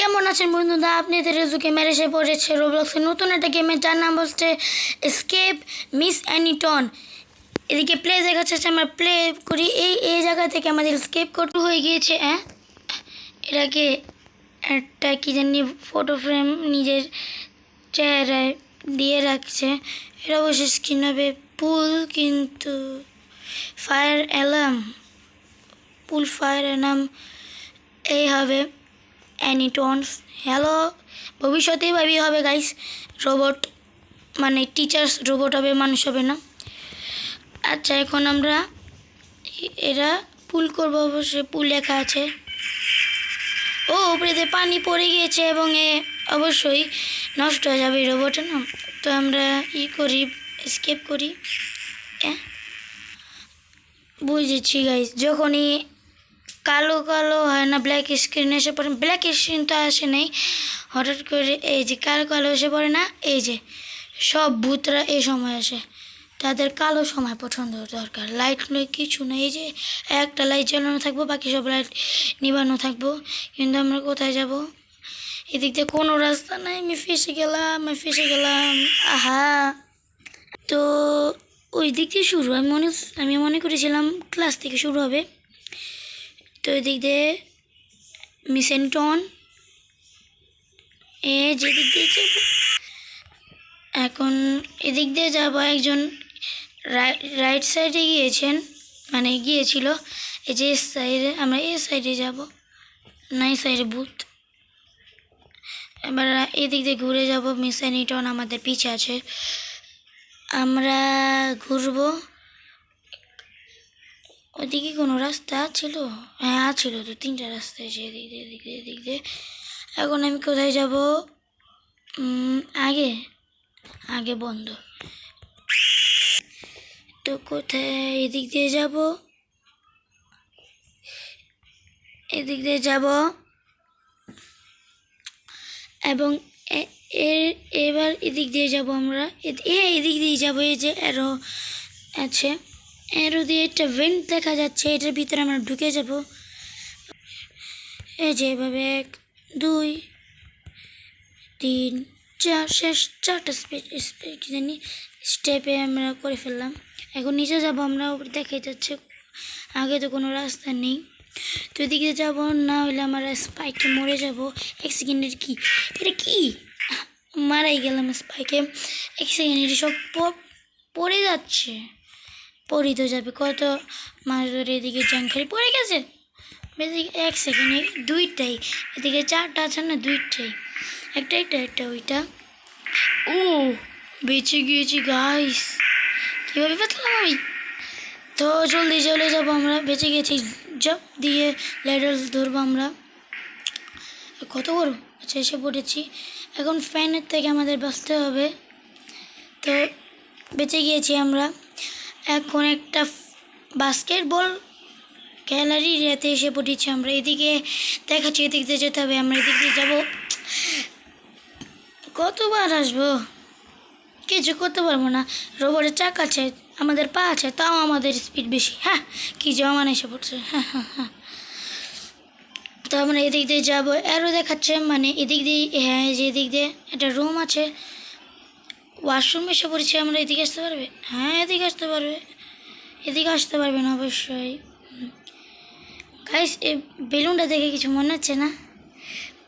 কেমন আছেন বন্ধুরা? আপনাদের রেজুকে মেরে এসে পড়েছে রোবলক্সের নতুন একটা গেমে, যার নাম হচ্ছে এসকেপ মিস অ্যানিটন। এদিকে প্লে দেখাচ্ছে, আমরা প্লে করি। এই জায়গা থেকে আমাদের এসকেপ করতে হয়ে গিয়েছে। এটাকে একটা কি জানি ফটো ফ্রেম নিজের চেহারায় দিয়ে রাখছে। এটা অবশ্যই স্ক্রিন হবে পুল, কিন্তু ফায়ার অ্যালার্ম, পুল ফায়ার অ্যালার্ম এই হবে অ্যানিটনস। হ্যালো, ভবিষ্যতেই ভাবি হবে গাইস রোবট, মানে টিচার্স রোবট হবে, মানুষ হবে না। আচ্ছা, এখন আমরা এরা পুল করবো। অবশ্যই পুল লেখা আছে। ও উপরে দিয়ে পানি পড়ে গিয়েছে এবং এ অবশ্যই নষ্ট হয়ে যাবে রোবটে না। তো আমরা করি, এসকেপ করি। বুঝেছি গাইস, যখনই কালো কালো হয় না, ব্ল্যাক স্ক্রিন এসে পড়ে। ব্ল্যাক স্ক্রিন তো আসে নেই, হঠাৎ করে এই যে কালো কালো এসে পড়ে না, এই যে সব ভূতরা এই সময় আসে। তাদের কালো সময় পছন্দ দরকার। লাইট নয়, কিছু না, এই যে একটা লাইট জ্বালানো থাকবো, বাকি সব লাইট নিবানো থাকবো। কিন্তু আমরা কোথায় যাব? এদিক দিয়ে কোনো রাস্তা নাই। আমি ফেসে গেলাম। আহা, তো ওই দিক দিয়ে শুরু। আমি মনে করেছিলাম ক্লাস থেকে শুরু হবে। তো এদিক দিয়ে মিস অ্যানিটন যেদিক দিয়ে যাব, এখন এদিক দিয়ে যাব। একজন রাইট সাইডে গিয়েছেন, মানে গিয়েছিল। এই যে সাইডে, আমরা এই সাইডে যাব না, এই সাইডে ভূত। এবার এদিক দিয়ে ঘুরে যাব। মিস অ্যানিটন আমাদের পিছে আছে, আমরা ঘুরবো। ওদিকে কোনো রাস্তা ছিল? হ্যাঁ ছিল তো, তিনটা রাস্তা আছে, এদিক দিয়ে। এখন আমি কোথায় যাব? আগে বন্ধ। তো কোথায়? এদিক দিয়ে যাব এবং এবার এদিক দিয়ে যাব আমরা। এদিক দিয়ে যাব। এই যে অ্যারো আছে, অ্যারো দিয়ে একটা ভেন্ট দেখা যাচ্ছে, এটার ভিতরে আমরা ঢুকে যাব। এই যে এভাবে 1 2 3 4 শেষ, 4টা কি জানি স্টেপে আমরা করে ফেললাম। এখন নিচে যাব আমরা। উপরে দেখাই যাচ্ছে, আগে তো কোনো রাস্তা নেই। তো এদিকে যাব, না হলে আমার স্পাইকে মরে যাব। 1 সেকেন্ডের কি এটা, কি মারাই গেলাম স্পাইকে। 1 সেকেন্ডের সব পড়ে যাচ্ছে, পড়ি তো যাবে কত মাস ধরে। এদিকে জাংখারি পড়ে গেছে। এদিকে 1 সেকেন্ডে 2টাই, এদিকে 4টা আছে না, 2টাই, একটা ওইটা। ও বেঁচে গিয়েছি গাইস, কীভাবে বাঁচলাম আমি? তো জলদি চলে যাবো আমরা, বেঁচে গেছি। জব দিয়ে ল্যাডার ধরবো আমরা। কত বড়, আচ্ছা এসে পড়েছি। এখন ফ্যানের থেকে আমাদের বাঁচতে হবে। তো বেঁচে গিয়েছি আমরা। এখন একটা বাস্কেটবল গ্যালারি রেতে এসে পড়েছি আমরা। এদিকে দেখাচ্ছি, এদিক দিয়ে যেতে হবে। আমরা এদিক দিয়ে যাবো। কতবার আসবো? কিছু করতে পারবো না। রোবটের চাকা আছে, আমাদের পা আছে, তাও আমাদের স্পিড বেশি। হ্যাঁ, কি জমান এসে পড়ছে। হ্যাঁ। তো আমরা এদিক দিয়ে যাবো। অ্যারো দেখাচ্ছে, মানে এদিক দিয়ে। হ্যাঁ, যে এদিক দিয়ে একটা রুম আছে, ওয়াশরুম এসে পড়েছি আমরা। এদিকে আসতে পারবে? হ্যাঁ, এদিকে আসতে পারবে না অবশ্যই। গাইস, এই বেলুনটা দেখে কিছু মনে হচ্ছে না?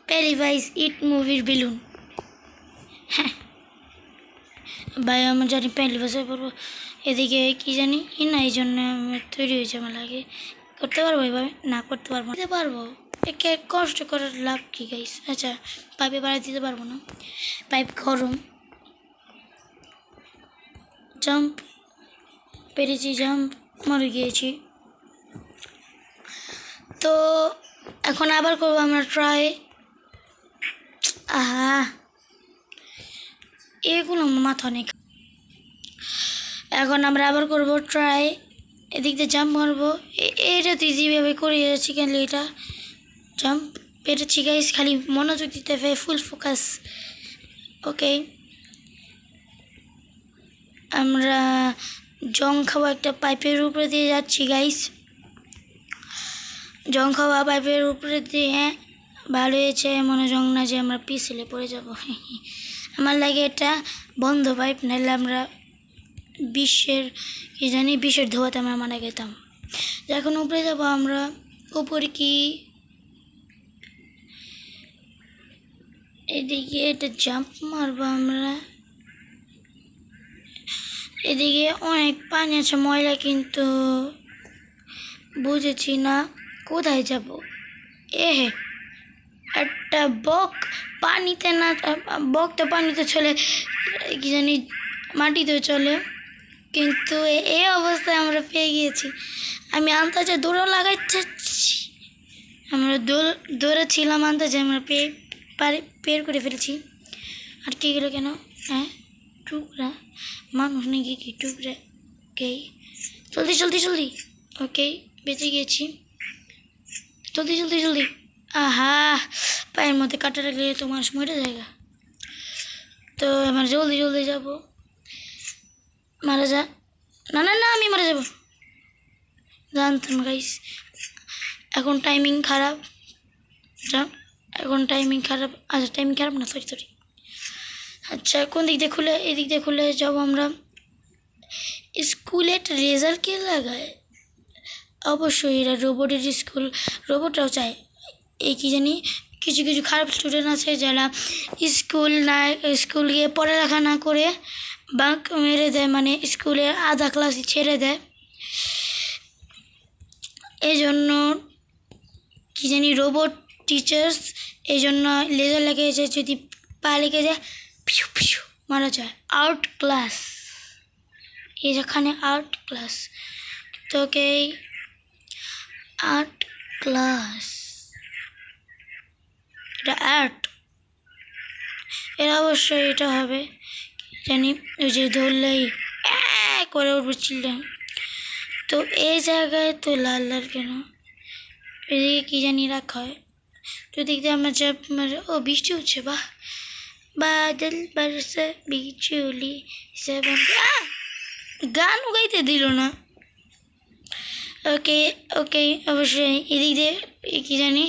পেনিভাইজ ইট মুভির বেলুন। হ্যাঁ ভাই, আমি জানি পেনিভাইজে পড়বো। এদিকে কি জানি না, এই জন্য তৈরি হয়েছে আমার লাগে। করতে পারবো এভাবে? না, করতে পারবো। একে কষ্ট করার লাভ কি গাইস? আচ্ছা, পাইপে বাড়াই দিতে পারবো না, পাইপ গরম। জাম্প পেরেছি, মরে গিয়েছি। তো এখন আবার করবো আমরা ট্রাই। আহা, এগুলো আমার মাথা অনেক। এখন আমরা আবার করবো ট্রাই। এদিক দিয়ে জাম্প মারবো। এটা তো ইজিভাবে করে যাচ্ছি, কেন এটা জাম্প পেরেছি গাইস। খালি মনোযোগ দিতে হবে, ফুল ফোকাস। ওকে, আমরা জং খাওয়া একটা পাইপের উপরে দিয়ে যাচ্ছি গাইস। জং খাওয়া পাইপের উপরে দিয়ে ভালো হয়েছে মনোযোগ না যে আমরা পিছলে পড়ে যাব। আমার লাগে এটা বন্ধ পাইপ, নাহলে আমরা বিশ্বের ধোয়াতে আমরা মারা গেতাম। এখন উপরে যাব আমরা। উপরে কি এদিকে এটা জাম্প মারবো আমরা। এদিকে অনেক পানি আছে, ময়লা, কিন্তু বুঝেছি না কোথায় যাব। হে, একটা বক পানিতে না, বক তো পানিতে চলে, কি জানি মাটিতে চলে, কিন্তু এই অবস্থায় আমরা পেয়ে গিয়েছি। আমি আন্দাজে দৌড় লাগাচ্ছি, আমরা দৌড়েছিলাম আন্দাজে, আমরা পের করে ফেলেছি। আর কি গেলো কেন? হ্যাঁ, টুকরা মানুষ নাকি কি টুকরা? ওকে, জলদি জলদি জলদি। ওকে, বেঁচে গিয়েছি। জলদি জলদি জলদি। আহা, পায়ের মধ্যে কাটা রাখলে তো মানুষ মরে জায়গা। তো আমার জলদি জলদি যাব। মারা যা। না না না, আমি মারা যাব। জানতাম গাইস, এখন টাইমিং খারাপ। এখন টাইমিং খারাপ। আচ্ছা, টাইমিং খারাপ না, সরি। আচ্ছা, কোন দিক দিয়ে খুলে? এদিক দিয়ে খুলে যাব আমরা। স্কুলের রেজাল্ট কে লাগায়? অবশ্যই এরা রোবটের স্কুল, রোবটরাও চায়। এই কি জানি কিছু কিছু খারাপ স্টুডেন্ট আছে যারা স্কুল গিয়ে পড়ালেখা না করে বাঙ্ক মেরে দেয়, মানে স্কুলের আধা ক্লাস ছেড়ে দেয়। এই জন্য কি জানি রোবট টিচার্স এই জন্য লেজার লেগেছে, যদি পা লেগে যায় পিছু পিছু মারা যায়। আর্ট ক্লাস, এখানে আর্ট ক্লাস। তোকে আর্ট ক্লাস, এটা আর্ট, এরা অবশ্যই এটা হবে জানি। ওই যে ধরলেই করে উঠবে চিল্লাম। তো এই জায়গায় তো লাল লাল কেন? এদিকে কী জানি রাখা হয়। তো দিক দিয়ে আমরা চাপ মারে। ও, বৃষ্টি হচ্ছে, বাহ। বাদল বরসে বিজুলি সে গানও গাইতে দিল না। ওকে ওকে, অবশ্যই এদিক দিয়ে কী জানি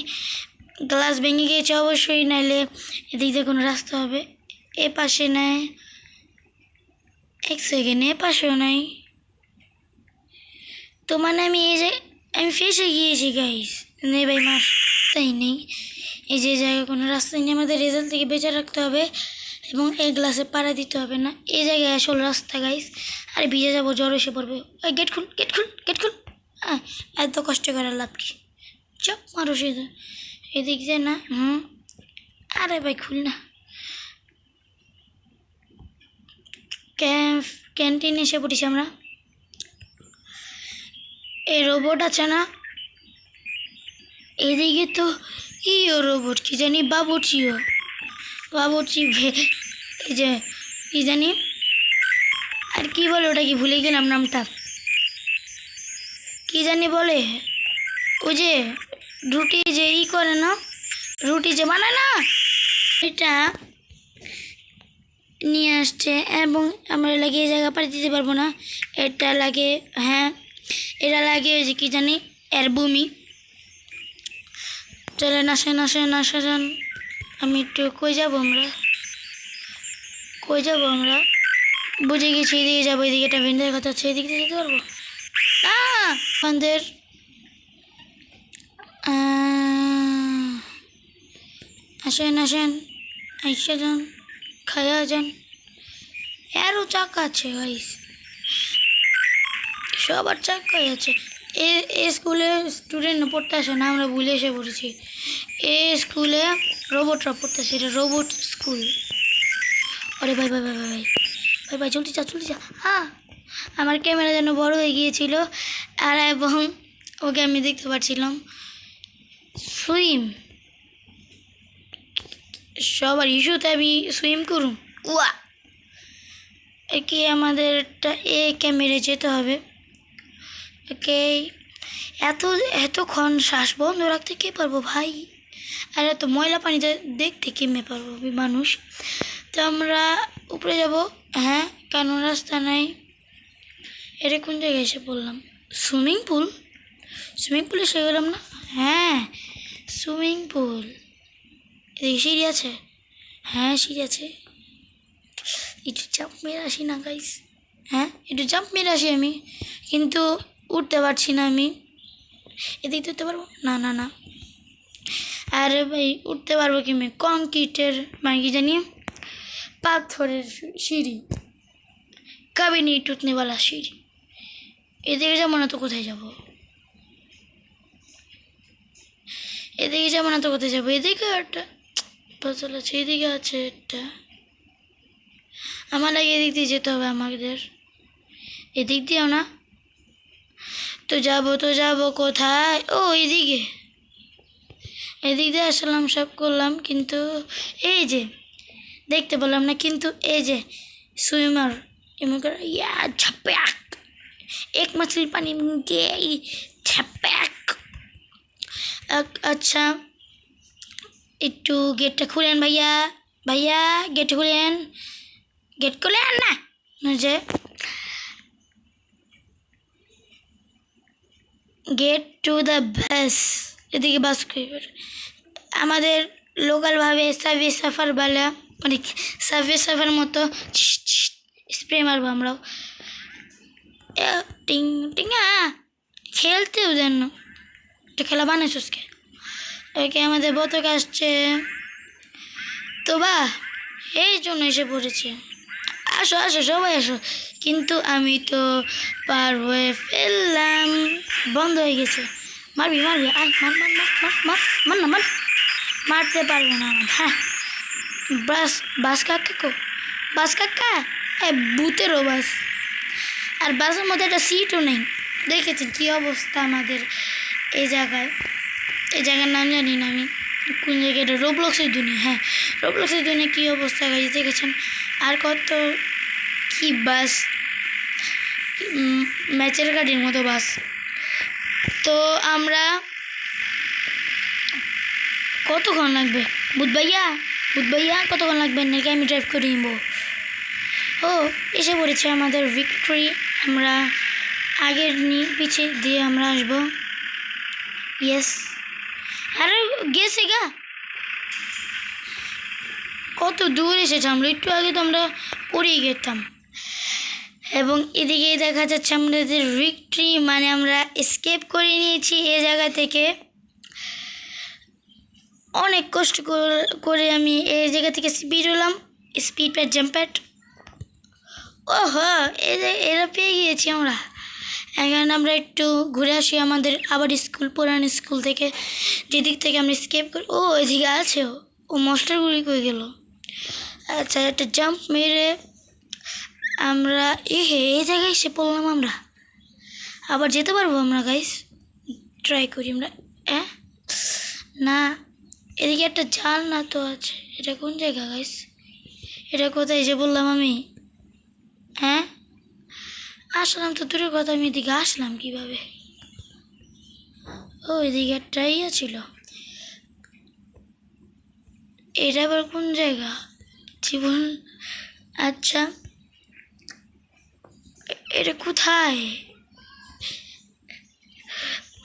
গ্লাস ভেঙে গিয়েছে অবশ্যই, নাইলে এদিক দিয়ে কোনো রাস্তা হবে। এ পাশে নাই, এক সেকেন্ড, এ পাশেও নাই। তো মানে আমি ফেসে গিয়েছি গাইস। নেই ভাই, মার তাই নেই। এই যে জায়গায় কোনো রাস্তা নেই, আমাদের রেজাল্ট থেকে বেঁচে রাখতে হবে এবং এই গ্লাসে পাড়া দিতে হবে না। এই জায়গায় আসল রাস্তা গাইস। আরে ভিজে যাবো, জ্বর এসে পড়বে। ওই গেট খুল, গেট খুল, গেট খুল। এত কষ্ট করার লাভ কি? চপ মারো সে এদিক দিয়ে না। আরে ভাই খুল না। ক্যান্টিনে এসে পড়েছি আমরা। এই রোবট আছে না এদিকে, তো ইও রোবট কি জানি, বাবুচিও বাবুচি, এই যে কি জানি আর কি বলে ওটা, কি ভুলে গেলাম নামটা, কি জানি বলে। ওই যে রুটি যে করে না, রুটি যে বানায় না, এটা নিয়ে আসছে। এবং আমরা লাগে এই জায়গা পাড়ি দিতে পারবো না, এটা লাগে, হ্যাঁ এটা লাগে যে কি জানি এর বমি। চলেন আসেন আসেন আসেন। আমি একটু কই যাব আমরা বুঝে গেছি, এদিকে যাবো। এদিকে একটা ভেন্ডারের কথা আছে, এদিকে যেতে পারবো না আমাদের। আসেন আসেন, আইসা যান, খাইয়া যান। এরও চাকা আছে গাইস, সবার চাকাই আছে। এ স্কুলে স্টুডেন্ট পড়তে আসে না, আমরা ভুলে এসে পড়েছি। এ স্কুলে রোবটরা পড়তেছে, এটা রোবট স্কুল। আরে ভাই ভাই ভাই ভাই ভাই ভাই ভাই, জলদি যা। আমার ক্যামেরা যেন বড় হয়ে গিয়েছিল, আর এবং ওকে আমি দেখতে পাচ্ছিলাম সুইম। সবার ইস্যুতে আমি সুইম করুম। একে আমাদেরটা ক্যামেরে যেতে হবে। ওকে, এতক্ষণ শ্বাস বন্ধ রাখতে কে পারবো ভাই? আর এত ময়লা পানিতে দেখতে কেমনে পারবো মানুষ? তো আমরা উপরে যাব। হ্যাঁ, কেন রাস্তা নাই? এটা কোন জায়গায় এসে পড়লাম? সুইমিং পুল এসে গেলাম না? হ্যাঁ, সুইমিং পুল। এদিকে সিঁড়ি আছে, হ্যাঁ সিঁড়ি আছে। একটু জাম্প মেরে আসি না গাইস, হ্যাঁ একটু জাম্প মেরে আসি আমি, কিন্তু উঠতে পারছি না আমি। এদিকে উঠতে পারবো না, না না, আরে ভাই উঠতে পারবো কি আমি, কংক্রিটের মানে কি জানি পাথরের সিঁড়ি, কবে নিয়ে টুটনেওয়ালা সিঁড়ি। এদিকে যাবো না তো কোথায় যাবো, এদিকে যাবো না তো কোথায় যাবো, এদিকে একটা পাথর আছে, এদিকে আছে একটা, আমার লাগে এদিক দিয়ে যেতে হবে আমাদের, এদিক দিয়েও না, তো যাবো কোথায়, ও এদিকে, এদিক দিয়ে আসলাম, সব করলাম, কিন্তু এই যে দেখতে পেলাম না, কিন্তু এই যে সুইমার ইয়া ঝাপ্যাক, এক मछली पानी में गई ঝাপ্যাক। আচ্ছা একটু গেটটা খুলেন ভাইয়া, ভাইয়া গেট খুলেন, গেট খুলেন না, যে গেট টু দ্য বাস, এদিকে বাস আমাদের লোকালভাবে সার্ভিস সাফার বলে, মানে সার্ভিস সাফার মতো স্প্রে মারবো আমরাও, টিং টিঙা খেলতেও যেন একটা খেলা বানাইছ আজকে। ওকে আমাদের বতক আসছে তো, বা এই জন্য এসে পড়েছে, আসো আসো সবাই আসো, কিন্তু আমি তো পার হয়ে ফেললাম, বন্ধ হয়ে গেছে। মারবি মারবি, আয় মার মার মার মার মার মার না মার, মারতে পারবে না আমার, হ্যাঁ বাস বাস কাকা কো, বাস কাকা ভূতেরও বাস, আর বাসের মধ্যে একটা সিটও নেই, দেখেছেন কী অবস্থা আমাদের এই জায়গায়, এই জায়গার নাম জানি না আমি কোন জায়গায়, এটা রোবলক্সের দুনিয়া, হ্যাঁ রোবলক্সের দুনিয়া কী অবস্থা গাইজ দেখেছেন। আর কত কি বাস, ম্যাচের গাড়ির মতো বাস। তো আমরা কতক্ষণ লাগবে বুধ ভাইয়া কতক্ষণ লাগবে নাকি আমি ড্রাইভ করে নিব। ও এসে পড়েছে আমাদের ভিক্টরি, আমরা আগের পিছিয়ে দিয়ে আমরা আসবো, ইয়েস। আরে গেছে গা, কত দূর এসেছে, আমরা একটু আগে তো আমরা পড়েই গেতাম। এবং এদিকে দেখা যাচ্ছে আমাদের ভিক্টরি, মানে আমরা এসকেপ করে নিয়েছি এই জায়গা থেকে, অনেক কষ্ট করে আমি এই জায়গা থেকে স্পিড হলাম, স্পিড প্যাড জাম্প প্যাড, ওহো এরা পেয়ে গিয়েছি আমরা। এখন আমরা একটু ঘুরে আসি আমাদের আবার স্কুল, পুরানো স্কুল থেকে যেদিক থেকে আমরা স্কেপ করি, ও এদিকে আছে, ও মাস্টারগুলি কই গেল। আচ্ছা একটা জাম্প মেরে আমরা এই জায়গায় এসে পড়লাম, আমরা আবার যেতে পারবো আমরা গাইস, ট্রাই করি আমরা, না এদিকে একটা জানলা তো আছে, এটা কোন জায়গা গাইস, এটা কোথায় এসে বললাম আমি, হ্যাঁ আসলাম তো দূরের কথা, আমি এদিকে আসলাম কীভাবে, ও এদিকে একটা ইয়ে ছিল, এটা আবার কোন জায়গা জীবন, আচ্ছা এটা কোথায়।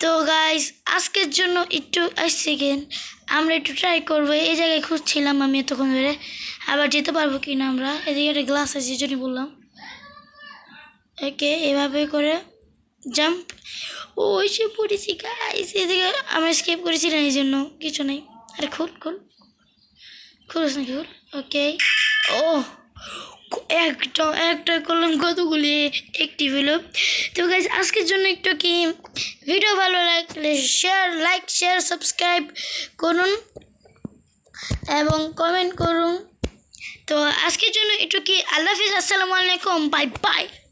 তো গাইস আজকের জন্য একটু সেকেন্ড আমরা একটু ট্রাই করবো, এই জায়গায় খুঁজছিলাম আমি এতক্ষণ ধরে, আবার যেতে পারবো কি না আমরা, এদিকে একটা গ্লাস আছে এই জন্য বললাম, ওকে এভাবে করে জাম্প, ও এসে পড়েছি গাইস, এদিকে আমরা স্কেপ করেছিলাম এই জন্য কিছু নেই, আরে খুলস নাকি খুল, ওকে ও একটা করলাম, কতগুলি অ্যাক্টিভ হলো। তো গাইস আজকের জন্য একটু কি ভিডিও ভালো লাগলে লাইক শেয়ার সাবস্ক্রাইব করুন এবং কমেন্ট করুন। তো আজকের জন্য একটু কি আল্লাহ হাফিজ, আসসালামু আলাইকুম, বাই বাই।